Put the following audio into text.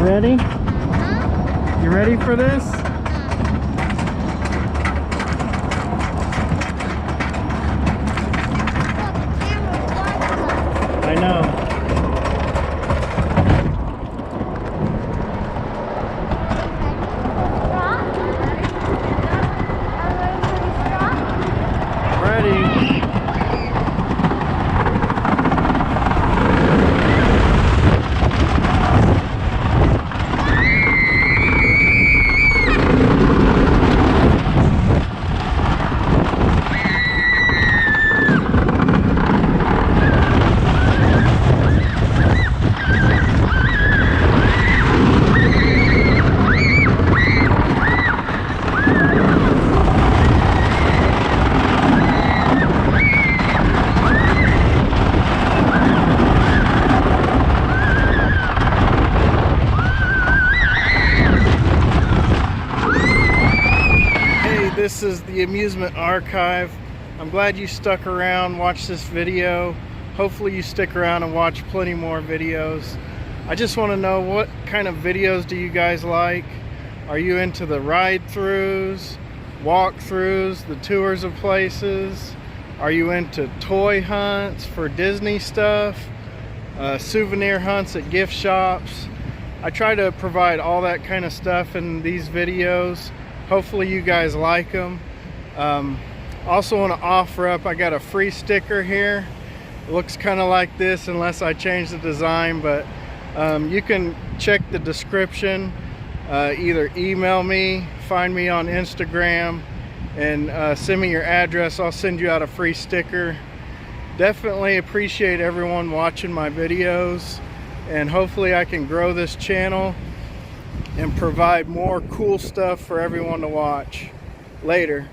ready? You ready for this? I know. This is the Amusement Archive. I'm glad you stuck around, watched this video. Hopefully you stick around and watch plenty more videos. I just want to know, what kind of videos do you guys like? Are you into the ride-throughs, walk-throughs, the tours of places? Are you into toy hunts for Disney stuff? Souvenir hunts at gift shops? I try to provide all that kind of stuff in these videos. Hopefully you guys like them. Also want to offer up, I got a free sticker here. It looks kind of like this unless I change the design, but you can check the description. Either email me, find me on Instagram, and send me your address. I'll send you out a free sticker. Definitely appreciate everyone watching my videos, and hopefully I can grow this channel and provide more cool stuff for everyone to watch. Later.